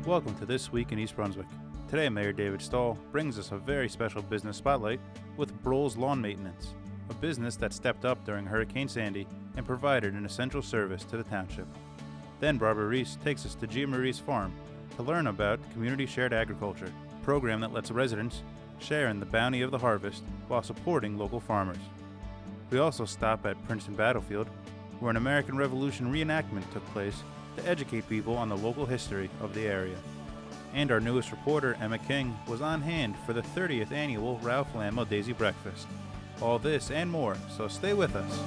Welcome to This Week in East Brunswick. Today, Mayor David Stahl brings us a very special business spotlight with Broehls Lawn Maintenance, a business that stepped up during Hurricane Sandy and provided an essential service to the township. Then Barbara Reese takes us to Giamarese Farm to learn about Community Shared Agriculture, a program that lets residents share in the bounty of the harvest while supporting local farmers. We also stop at Princeton Battlefield, where an American Revolution reenactment took place to educate people on the local history of the area. And our newest reporter, Emma King, was on hand for the 30th annual Ralph Lamo Daisy Breakfast. All this and more, so stay with us.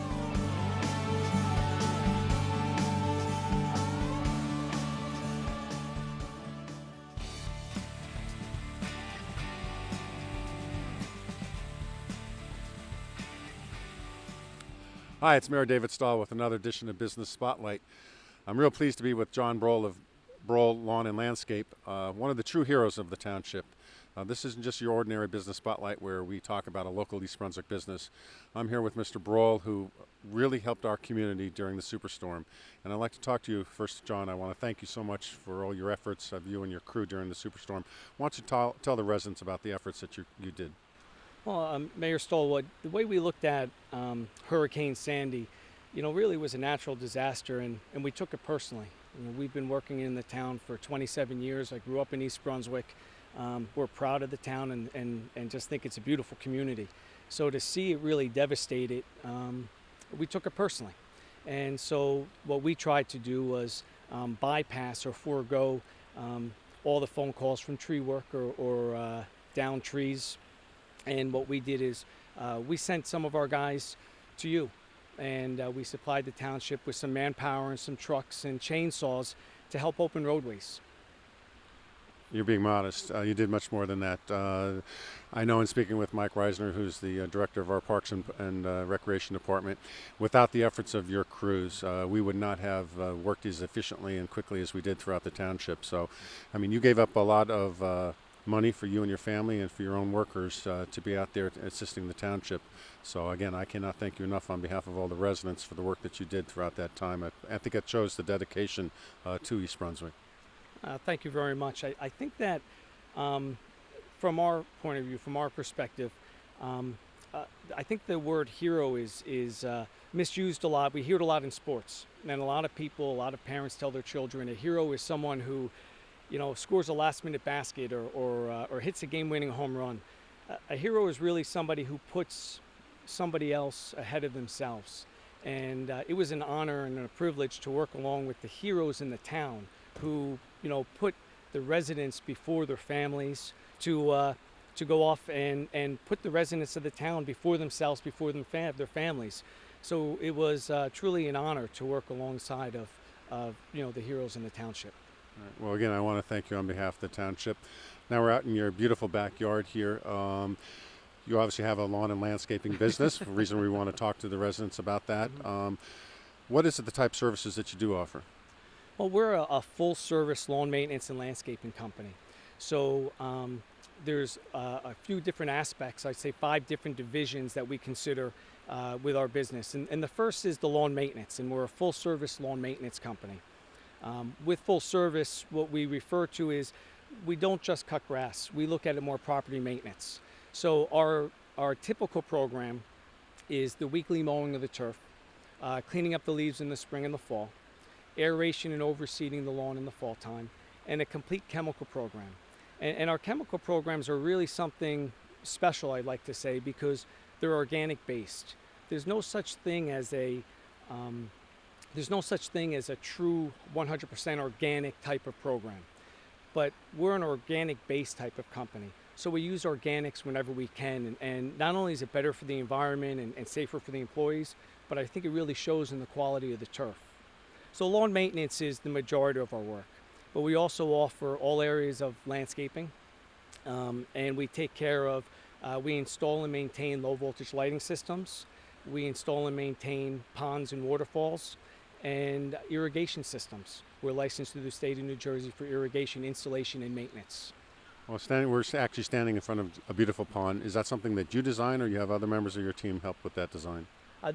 Hi, it's Mayor David Stahl with another edition of Business Spotlight. I'm real pleased to be with John Broehls of Broehls Lawn and Landscape, one of the true heroes of the township. This isn't just your ordinary Business Spotlight where we talk about a local East Brunswick business. I'm here with Mr. Broehls, who really helped our community during the superstorm. And I'd like to talk to you first, John. I want to thank you so much for all your efforts of you and your crew during the superstorm. Why don't you tell the residents about the efforts that you did? Well, Mayor Stoll, the way we looked at Hurricane Sandy, really was a natural disaster, and we took it personally. We've been working in the town for 27 years. I grew up in East Brunswick. We're proud of the town and just think it's a beautiful community. So to see it really devastated, we took it personally. And so what we tried to do was bypass or forego all the phone calls from tree work or down trees. And what we did is we sent some of our guys to you, and we supplied the township with some manpower and some trucks and chainsaws to help open roadways. You're being modest. You did much more than that. I know in speaking with Mike Reisner, who's the director of our Parks and Recreation Department, without the efforts of your crews, we would not have worked as efficiently and quickly as we did throughout the township. So, I mean, you gave up a lot of money for you and your family and for your own workers to be out there assisting the township. So again, I cannot thank you enough on behalf of all the residents for the work that you did throughout that time. I think it shows the dedication to East Brunswick. Thank you very much. I think that from our point of view, from our perspective, I think the word hero is misused a lot. We hear it a lot in sports, and a lot of people, a lot of parents tell their children a hero is someone who scores a last-minute basket or hits a game-winning home run. A hero is really somebody who puts somebody else ahead of themselves. And it was an honor and a privilege to work along with the heroes in the town who, put the residents before their families, to go off and put the residents of the town before themselves, before their families. So it was truly an honor to work alongside of the heroes in the township. Right. Well, again, I want to thank you on behalf of the township. Now we're out in your beautiful backyard here. You obviously have a lawn and landscaping business, the reason we want to talk to the residents about that. What is it, the type of services that you do offer? Well, we're a full-service lawn maintenance and landscaping company. So there's a few different aspects, I'd say 5 different divisions that we consider with our business. And the first is the lawn maintenance, and we're a full-service lawn maintenance company. With full service, what we refer to is we don't just cut grass. We look at it more property maintenance. So our typical program is the weekly mowing of the turf, cleaning up the leaves in the spring and the fall, aeration and overseeding the lawn in the fall time, and a complete chemical program. And our chemical programs are really something special, I'd like to say, because they're organic based. There's no such thing as a true 100% organic type of program, but we're an organic-based type of company. So we use organics whenever we can, and not only is it better for the environment and safer for the employees, but I think it really shows in the quality of the turf. So lawn maintenance is the majority of our work, but we also offer all areas of landscaping, and we take care of, we install and maintain low-voltage lighting systems, we install and maintain ponds and waterfalls, and irrigation systems. We're licensed through the state of New Jersey for irrigation installation and maintenance. Well, we're actually standing in front of a beautiful pond. Is that something that you design, or you have other members of your team help with that design?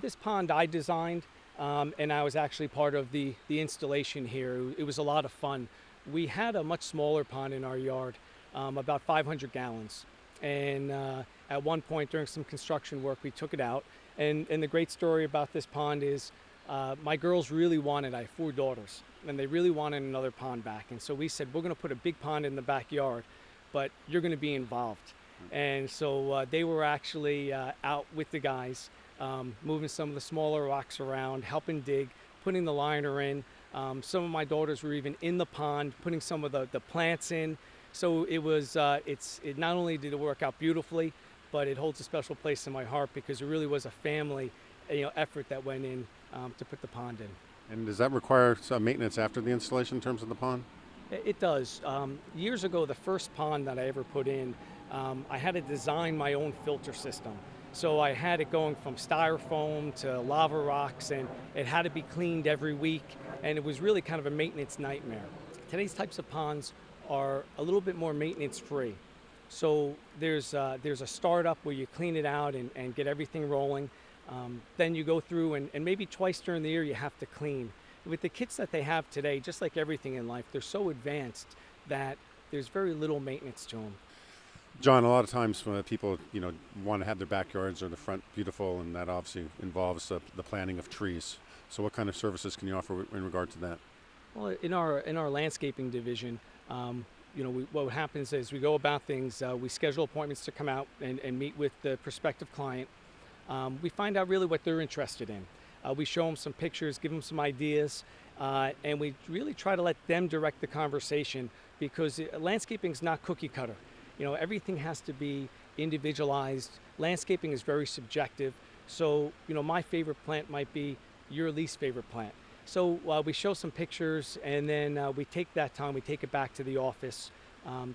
This pond I designed, and I was actually part of the installation here. It was a lot of fun. we had a much smaller pond in our yard, about 500 gallons. And at one point during some construction work, we took it out. And the great story about this pond is my girls really wanted, I have 4 daughters, and they really wanted another pond back. And so we said, we're going to put a big pond in the backyard, but you're going to be involved. And so they were actually out with the guys, moving some of the smaller rocks around, helping dig, putting the liner in. Some of my daughters were even in the pond, putting some of the plants in. So it was, it not only did it work out beautifully, but it holds a special place in my heart because it really was a family, effort that went in to put the pond in. And does that require some maintenance after the installation in terms of the pond? It does. Years ago, the first pond that I ever put in, I had to design my own filter system. So I had it going from styrofoam to lava rocks, and it had to be cleaned every week, and it was really kind of a maintenance nightmare. Today's types of ponds are a little bit more maintenance free. So there's a startup where you clean it out and get everything rolling. Then you go through and maybe twice during the year you have to clean. With the kits that they have today, just like everything in life, they're so advanced that there's very little maintenance to them. John, a lot of times when people want to have their backyards or the front beautiful, and that obviously involves the planting of trees. So what kind of services can you offer in regard to that? Well, in our landscaping division, what happens is we go about things, we schedule appointments to come out and meet with the prospective client. We find out really what they're interested in. We show them some pictures, give them some ideas, and we really try to let them direct the conversation because landscaping is not cookie cutter. Everything has to be individualized. Landscaping is very subjective. So, my favorite plant might be your least favorite plant. So we show some pictures, and then we take that time, we take it back to the office,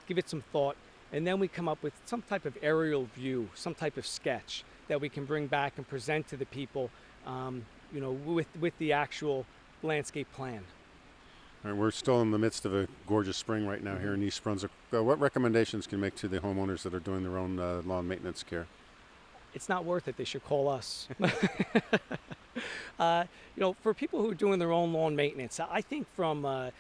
give it some thought, and then we come up with some type of aerial view, some type of sketch that we can bring back and present to the people, with the actual landscape plan. All right, we're still in the midst of a gorgeous spring right now here in East Brunswick. What recommendations can you make to the homeowners that are doing their own lawn maintenance care? It's not worth it. They should call us. For people who are doing their own lawn maintenance, I think from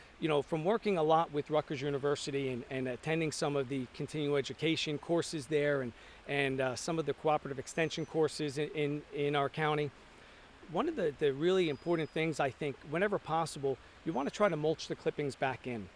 working a lot with Rutgers University and attending some of the continuing education courses there and some of the cooperative extension courses in our county, one of the really important things, I think, whenever possible, you want to try to mulch the clippings back in.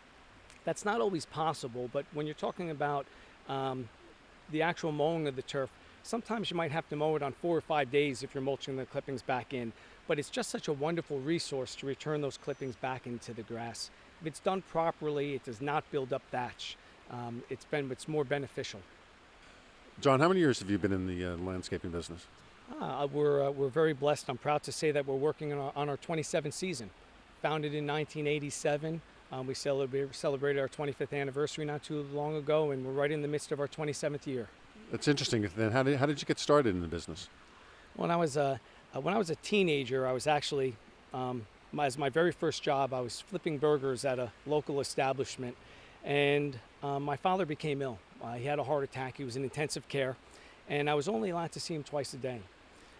That's not always possible, but when you're talking about the actual mowing of the turf, sometimes you might have to mow it on 4 or 5 days if you're mulching the clippings back in. But it's just such a wonderful resource to return those clippings back into the grass. If it's done properly, it does not build up thatch. It's more beneficial. John, how many years have you been in the landscaping business? We're very blessed. I'm proud to say that we're working on our 27th season. Founded in 1987. We celebrated our 25th anniversary not too long ago, and we're right in the midst of our 27th year. That's interesting. Then how did you get started in the business? When I was a teenager, I was actually, as my very first job, I was flipping burgers at a local establishment, and my father became ill. He had a heart attack. He was in intensive care, and I was only allowed to see him twice a day.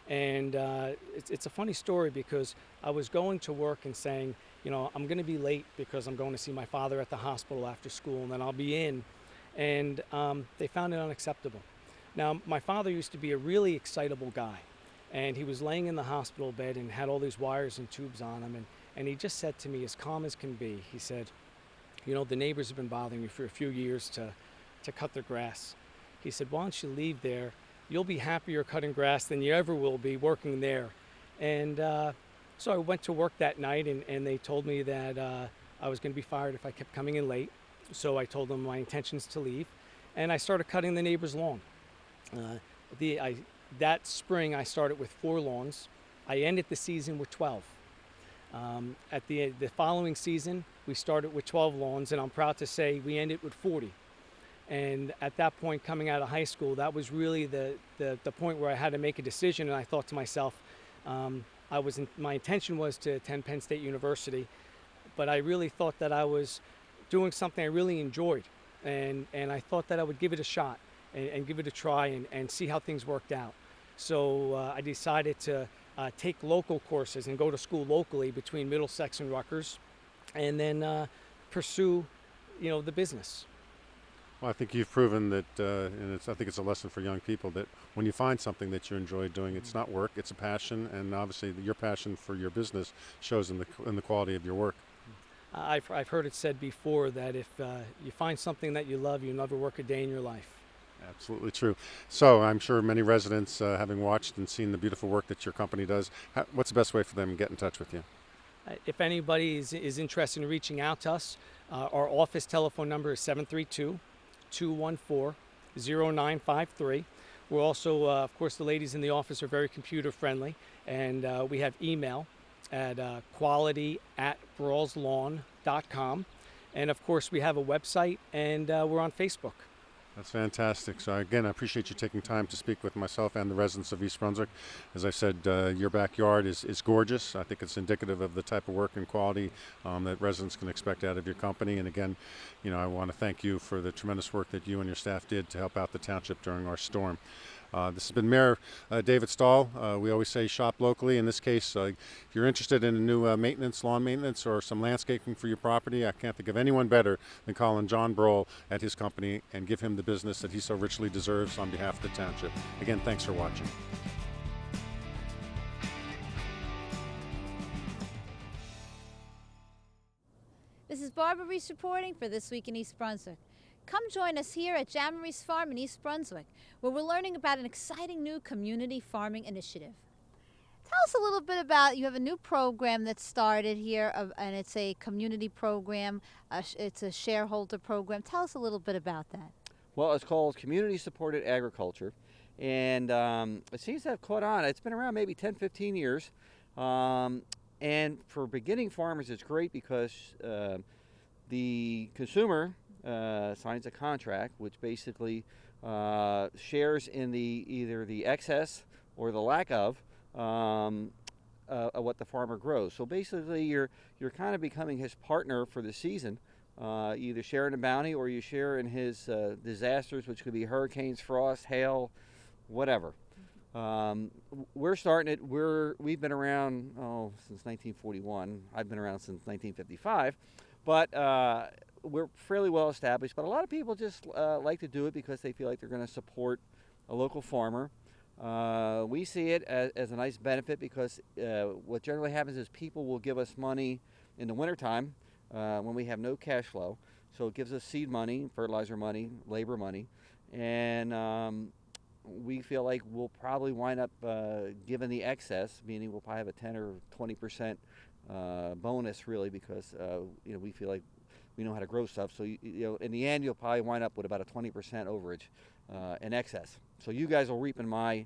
And it's a funny story because I was going to work and saying, I'm going to be late because I'm going to see my father at the hospital after school, and then I'll be in. And they found it unacceptable. Now, my father used to be a really excitable guy, and he was laying in the hospital bed and had all these wires and tubes on him, and he just said to me, as calm as can be, he said, the neighbors have been bothering me for a few years to cut their grass. He said, why don't you leave there? You'll be happier cutting grass than you ever will be working there. And so I went to work that night, and they told me that I was going to be fired if I kept coming in late. So I told them my intentions to leave, and I started cutting the neighbor's lawn. That spring, I started with 4 lawns. I ended the season with 12. At the following season, we started with 12 lawns, and I'm proud to say we ended with 40. And at that point, coming out of high school, that was really the point where I had to make a decision, and I thought to myself, my intention was to attend Penn State University, but I really thought that I was doing something I really enjoyed, and I thought that I would give it a shot and give it a try and see how things worked out. So I decided to take local courses and go to school locally between Middlesex and Rutgers, and then pursue the business. Well, I think you've proven that, and I think it's a lesson for young people that when you find something that you enjoy doing, it's not work, it's a passion, and obviously your passion for your business shows in the quality of your work. I've heard it said before that if you find something that you love, you never work a day in your life. Absolutely true. So I'm sure many residents, having watched and seen the beautiful work that your company does, what's the best way for them to get in touch with you? If anybody is interested in reaching out to us, our office telephone number is 732-214-0953. We're also, of course, the ladies in the office are very computer friendly, and we have email at quality@broehlslawn.com. And of course, we have a website, and we're on Facebook. That's fantastic. So again, I appreciate you taking time to speak with myself and the residents of East Brunswick. As I said, your backyard is gorgeous. I think it's indicative of the type of work and quality that residents can expect out of your company. And again, I want to thank you for the tremendous work that you and your staff did to help out the township during our storm. This has been Mayor David Stahl. We always say shop locally. In this case, if you're interested in a new lawn maintenance, or some landscaping for your property, I can't think of anyone better than calling John Broehls at his company and give him the business that he so richly deserves on behalf of the township. Again, thanks for watching. This is Barbara Reese reporting for This Week in East Brunswick. Come join us here at Giamarese Farm in East Brunswick, where we're learning about an exciting new community farming initiative. Tell us a little bit about, you have a new program that started here, and it's a community program, it's a shareholder program. Tell us a little bit about that. Well, it's called Community Supported Agriculture, and it seems to have caught on. It's been around maybe 10, 15 years, and for beginning farmers it's great because the consumer signs a contract which basically shares in either the excess or the lack of what the farmer grows. So basically you're kind of becoming his partner for the season. Either share in the bounty or you share in his disasters, which could be hurricanes, frost, hail, whatever. We're starting it. We've been around since 1941. I've been around since 1955, but we're fairly well established. But a lot of people just like to do it because they feel like they're going to support a local farmer. We see it as a nice benefit because what generally happens is people will give us money in the wintertime when we have no cash flow. So it gives us seed money, fertilizer money, labor money, and we feel like we'll probably wind up giving the excess, meaning we'll probably have a 10 or 20% bonus, really, because we feel like we know how to grow stuff. So in the end, you'll probably wind up with about a 20% overage in excess. So you guys will reap in my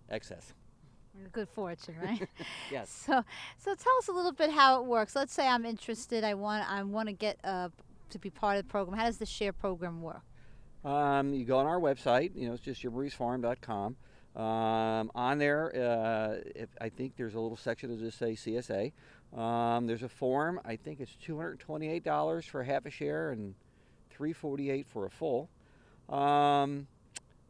excess. Good fortune, right? Yes. So tell us a little bit how it works. Let's say I'm interested. I want to get to be part of the program. How does the share program work? You go on our website. It's just giamaresefarm.com. On there, I think there's a little section that just say CSA. There's a form. I think it's $228 for half a share and $348 for a full.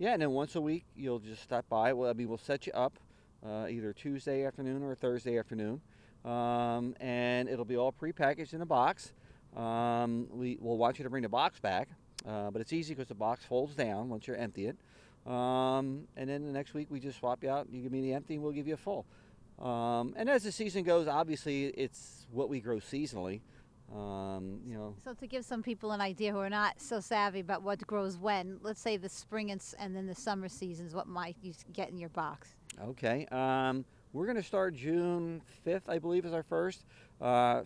Yeah, and then once a week you'll just stop by. We'll set you up either Tuesday afternoon or Thursday afternoon, and it'll be all prepackaged in a box. We'll want you to bring the box back, but it's easy because the box folds down once you empty it. And then the next week we just swap you out. You give me the empty and we'll give you a full. And as the season goes, obviously it's what we grow seasonally. So to give some people an idea who are not so savvy about what grows when, let's say the spring and then the summer seasons, what might you get in your box? Okay. We're going to start June 5th, I believe, is our first.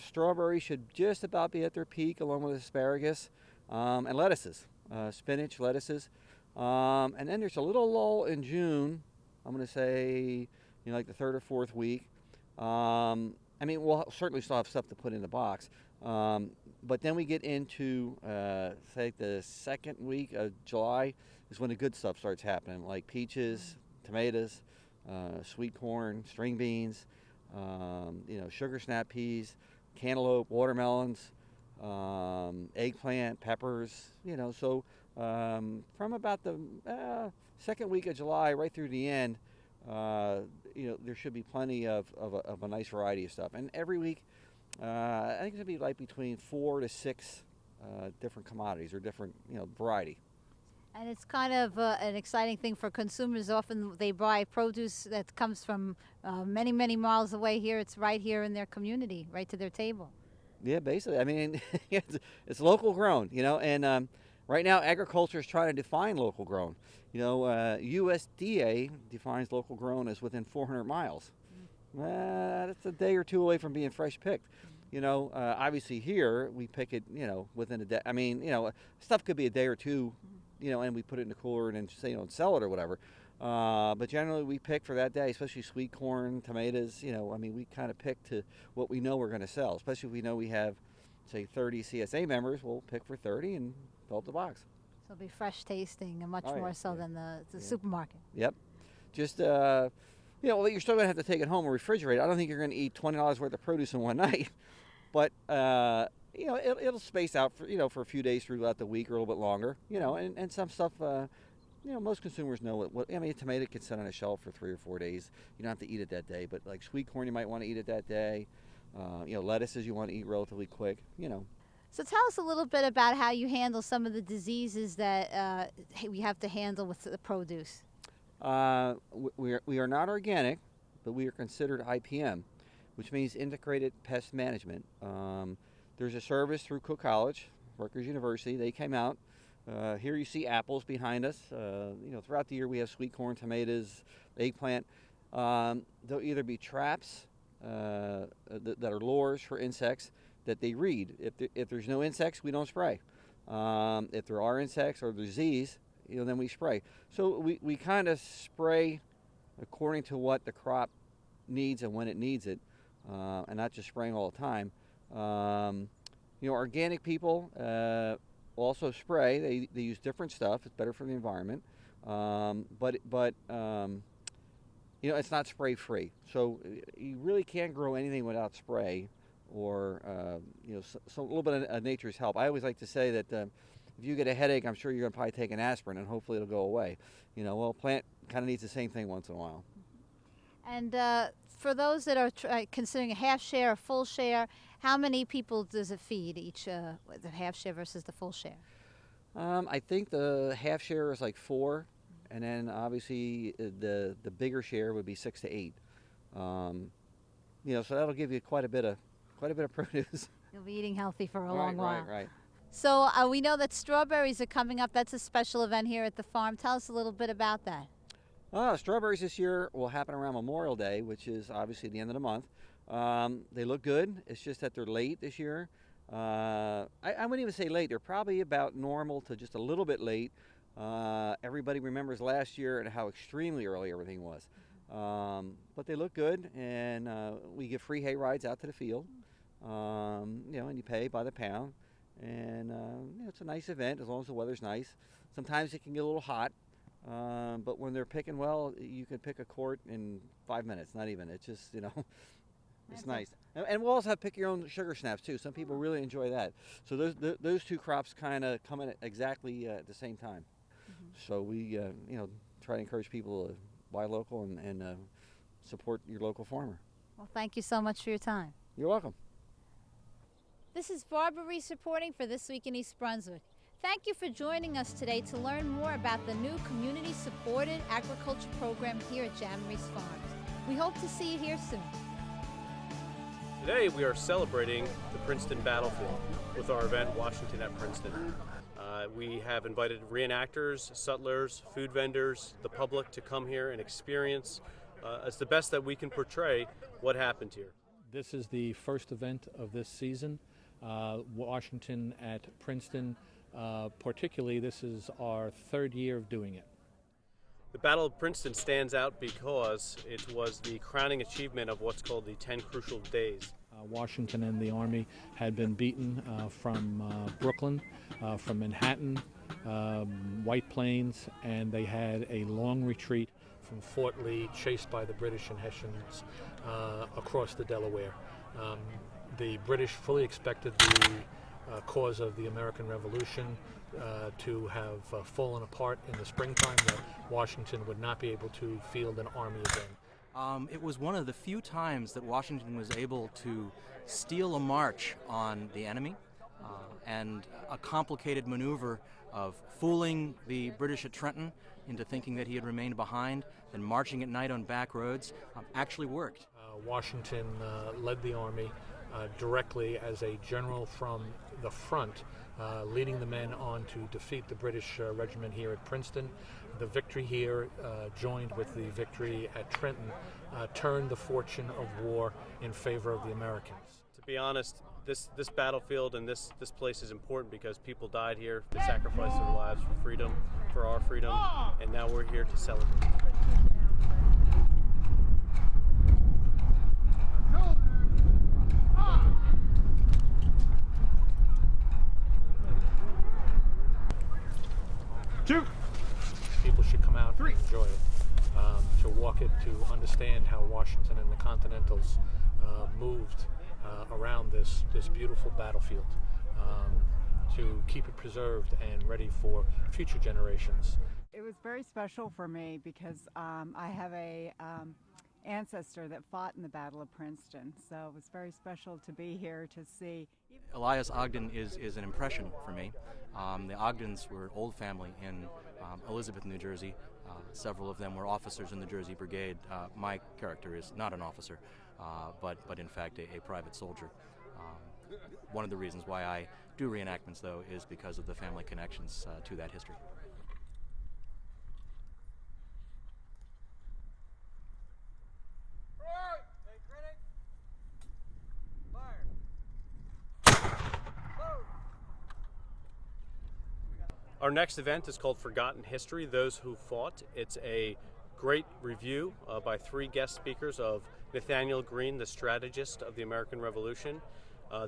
Strawberries should just about be at their peak, along with asparagus and lettuces, spinach, lettuces. And then there's a little lull in June. I'm going to say, like the third or fourth week. We'll certainly still have stuff to put in the box. But then we get into, say, the second week of July is when the good stuff starts happening, like peaches, tomatoes, sweet corn, string beans, sugar snap peas, cantaloupe, watermelons, eggplant, peppers, So from about the second week of July right through the end, there should be plenty of a nice variety of stuff. And every week, I think it's going to be like between 4 to 6 different commodities or different variety. And it's kind of an exciting thing for consumers. Often they buy produce that comes from many, many miles away. Here, it's right here in their community, right to their table. Yeah, basically. I mean, it's local grown, and right now agriculture is trying to define local grown. USDA defines local grown as within 400 miles. That's a day or two away from being fresh picked. Obviously here we pick it, within a day. I mean, stuff could be a day or two, and we put it in the cooler and then say, sell it or whatever. But generally we pick for that day, especially sweet corn, tomatoes, we kind of pick to what we know we're going to sell, especially if we know we have, say, 30 CSA members, we'll pick for 30 and fill up the box. So it'll be fresh tasting and much more so than the supermarket. Yep. Just, well, you're still going to have to take it home and refrigerate it. I don't think you're going to eat $20 worth of produce in one night, but, it'll space out for a few days throughout the week or a little bit longer, and some stuff, most consumers know a tomato can sit on a shelf for 3 or 4 days. You don't have to eat it that day, but like sweet corn, you might want to eat it that day. Lettuces you want to eat relatively quick, So tell us a little bit about how you handle some of the diseases that we have to handle with the produce. We are not organic, but we are considered IPM, which means Integrated Pest Management. There's a service through Cook College, Rutgers University. They came out. Here you see apples behind us. Throughout the year we have sweet corn, tomatoes, eggplant. There'll either be traps that are lures for insects that they read. If there's no insects, we don't spray. If there are insects or disease, then we spray. So we kind of spray according to what the crop needs and when it needs it, and not just spraying all the time. Organic people also spray. They use different stuff. It's better for the environment, but it's not spray free. So you really can't grow anything without spray, or so a little bit of nature's help. I always like to say that if you get a headache, I'm sure you're going to probably take an aspirin and hopefully it'll go away. Well, plant kind of needs the same thing once in a while. And for those that are considering a half share, a full share, how many people does it feed each, the half share versus the full share? I think the half share is like 4, and then obviously the bigger share would be 6 to 8. So that'll give you quite a bit of produce. You'll be eating healthy for a long while. Right. So we know that strawberries are coming up. That's a special event here at the farm. Tell us a little bit about that. Strawberries this year will happen around Memorial Day, which is obviously the end of the month. They look good. It's just that they're late this year. I wouldn't even say late. They're probably about normal to just a little bit late. Everybody remembers last year and how extremely early everything was. But they look good, and we give free hay rides out to the field. And you pay by the pound. And it's a nice event as long as the weather's nice. Sometimes it can get a little hot. But when they're picking well, you can pick a quart in 5 minutes, not even. It's just, it's nice. And we'll also have pick your own sugar snaps, too. Some people really enjoy that. So those two crops kind of come in at exactly at the same time. Mm-hmm. So we, try to encourage people to buy local and support your local farmer. Well, thank you so much for your time. You're welcome. This is Barbara Reese reporting for This Week in East Brunswick. Thank you for joining us today to learn more about the new community-supported agriculture program here at Giamarese Farms. We hope to see you here soon. Today we are celebrating the Princeton battlefield with our event, Washington at Princeton. We have invited reenactors, sutlers, food vendors, the public to come here and experience as the best that we can portray what happened here. This is the first event of this season, Washington at Princeton. Particularly, this is our 3rd year of doing it. The Battle of Princeton stands out because it was the crowning achievement of what's called the 10 Crucial Days. Washington and the Army had been beaten from Brooklyn, from Manhattan, White Plains, and they had a long retreat from Fort Lee, chased by the British and Hessians across the Delaware. The British fully expected the cause of the American Revolution to have fallen apart in the springtime, that Washington would not be able to field an army again. It was one of the few times that Washington was able to steal a march on the enemy. and a complicated maneuver of fooling the British at Trenton into thinking that he had remained behind, and marching at night on back roads actually worked. Washington led the army directly as a general from the front, leading the men on to defeat the British regiment here at Princeton. The victory here, joined with the victory at Trenton, turned the fortune of war in favor of the Americans. To be honest, this battlefield and this place is important because people died here, they sacrificed their lives for freedom, for our freedom, and now we're here to celebrate. People should come out and enjoy it, to walk it, to understand how Washington and the Continentals moved around this beautiful battlefield, to keep it preserved and ready for future generations. It was very special for me because I have a ancestor that fought in the Battle of Princeton, so it was very special to be here to see. Elias Ogden is an impression for me. The Ogdens were an old family in Elizabeth, New Jersey. Several of them were officers in the Jersey Brigade. My character is not an officer, but in fact a private soldier. One of the reasons why I do reenactments, though, is because of the family connections to that history. Our next event is called Forgotten History, Those Who Fought. It's a great review by 3 guest speakers of Nathaniel Greene, the strategist of the American Revolution,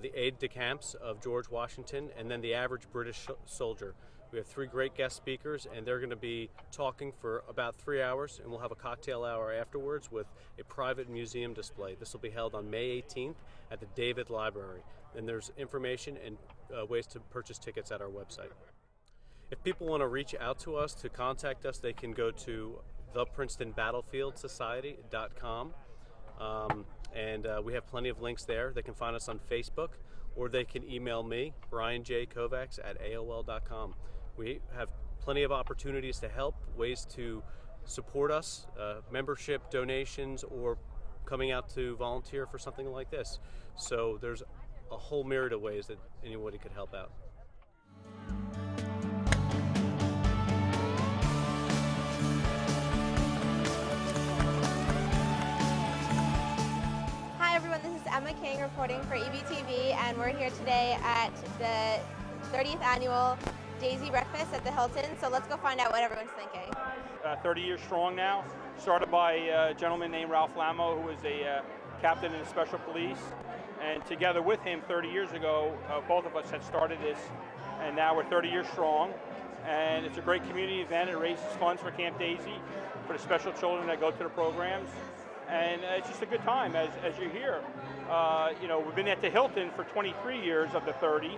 the aide-de-camps of George Washington, and then the average British soldier. We have 3 great guest speakers, and they're going to be talking for about 3 hours, and we'll have a cocktail hour afterwards with a private museum display. This will be held on May 18th at the David Library, and there's information and ways to purchase tickets at our website. If people want to reach out to us to contact us, they can go to theprincetonbattlefieldSociety.com, and we have plenty of links there. They can find us on Facebook, or they can email me, brianjkovacs@aol.com. We have plenty of opportunities to help, ways to support us, membership, donations, or coming out to volunteer for something like this. So there's a whole myriad of ways that anybody could help out. Hi everyone, this is Emma King reporting for EBTV, and we're here today at the 30th annual Daisy Breakfast at the Hilton, so let's go find out what everyone's thinking. 30 years strong now, started by a gentleman named Ralph Lamo, who was a captain in the Special Police, and together with him 30 years ago, both of us had started this, and now we're 30 years strong, and it's a great community event. It raises funds for Camp Daisy, for the special children that go to the programs, and it's just a good time as you're here. You know, we've been at the Hilton for 23 years of the 30,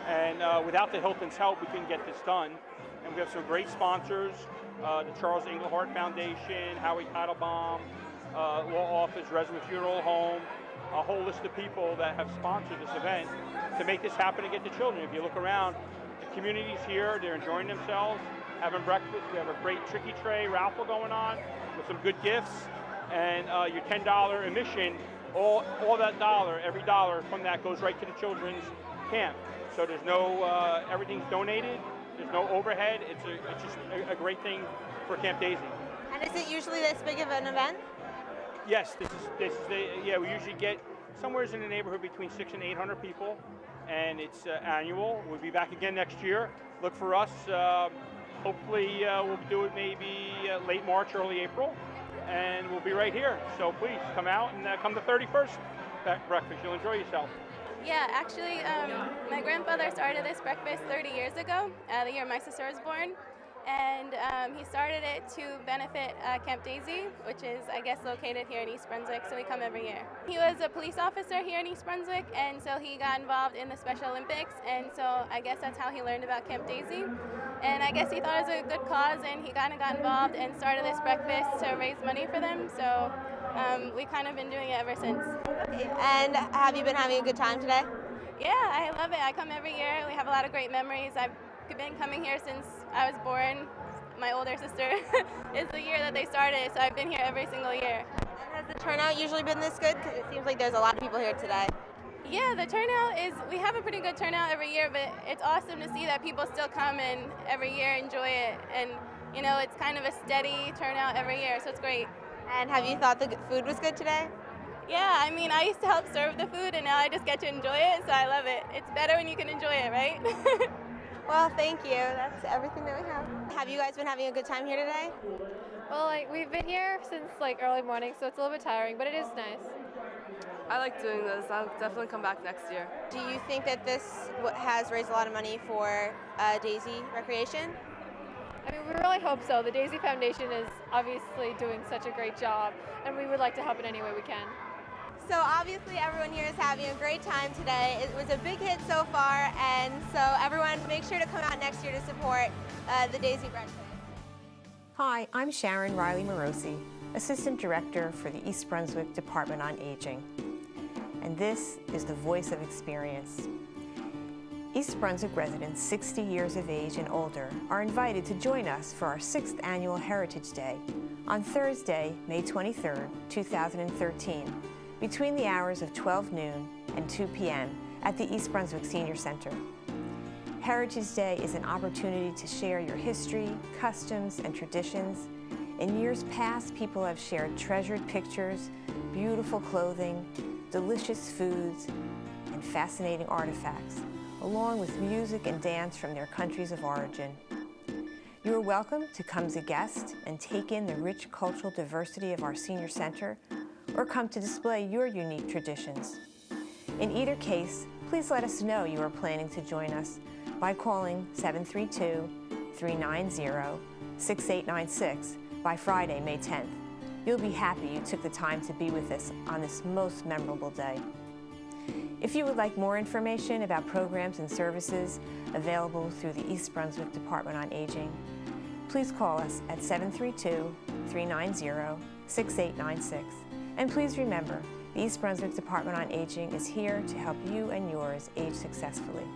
and without the Hilton's help, we couldn't get this done. And we have some great sponsors, the Charles Englehart Foundation, Howie Teitelbaum, Law Office, Resident Funeral Home, a whole list of people that have sponsored this event to make this happen and get the children. If you look around, the community's here, they're enjoying themselves, having breakfast. We have a great tricky tray raffle going on with some good gifts, and your $10 admission, all that dollar, every dollar from that goes right to the children's camp. So there's no, everything's donated, there's no overhead. It's just a great thing for Camp Daisy. And is it usually this big of an event? Yes, this is yeah, we usually get somewhere in the neighborhood between 600 and 800 people, and it's annual. We'll be back again next year. Look for us. Hopefully we'll do it maybe late March, early April, and we'll be right here. So please come out and come to 31st breakfast. You'll enjoy yourself. Yeah, actually, my grandfather started this breakfast 30 years ago, the year my sister was born. And he started it to benefit Camp Daisy, which is, I guess, located here in East Brunswick, so we come every year. He was a police officer here in East Brunswick, and so he got involved in the Special Olympics, and so I guess that's how he learned about Camp Daisy. And I guess he thought it was a good cause, and he kind of got involved and started this breakfast to raise money for them, so we've kind of been doing it ever since. And have you been having a good time today? Yeah, I love it. I come every year. We have a lot of great memories. I've been coming here since I was born. My older sister is the year that they started, so I've been here every single year. And has the turnout usually been this good? Because it seems like there's a lot of people here today. Yeah, the turnout we have a pretty good turnout every year, but it's awesome to see that people still come and every year enjoy it. And, you know, it's kind of a steady turnout every year, so it's great. And have you thought the food was good today? Yeah, I mean, I used to help serve the food, and now I just get to enjoy it, so I love it. It's better when you can enjoy it, right? Well, thank you. That's everything that we have. Have you guys been having a good time here today? Well, we've been here since early morning, so it's a little bit tiring, but it is nice. I like doing this. I'll definitely come back next year. Do you think that this has raised a lot of money for Daisy Recreation? I mean, we really hope so. The Daisy Foundation is obviously doing such a great job, and we would like to help in any way we can. So obviously everyone here is having a great time today. It was a big hit so far, and so everyone make sure to come out next year to support the Daisy Breakfast. Hi, I'm Sharon Riley Morosi, Assistant Director for the East Brunswick Department on Aging. And this is the Voice of Experience. East Brunswick residents 60 years of age and older are invited to join us for our 6th Annual Heritage Day on Thursday, May 23, 2013, between the hours of 12 noon and 2 p.m. at the East Brunswick Senior Center. Heritage Day is an opportunity to share your history, customs, and traditions. In years past, people have shared treasured pictures, beautiful clothing, delicious foods, and fascinating artifacts, along with music and dance from their countries of origin. You are welcome to come as a guest and take in the rich cultural diversity of our senior center, or come to display your unique traditions. In either case, please let us know you are planning to join us by calling 732-390-6896 by Friday, May 10th. You'll be happy you took the time to be with us on this most memorable day. If you would like more information about programs and services available through the East Brunswick Department on Aging, please call us at 732-390-6896. And please remember, the East Brunswick Department on Aging is here to help you and yours age successfully.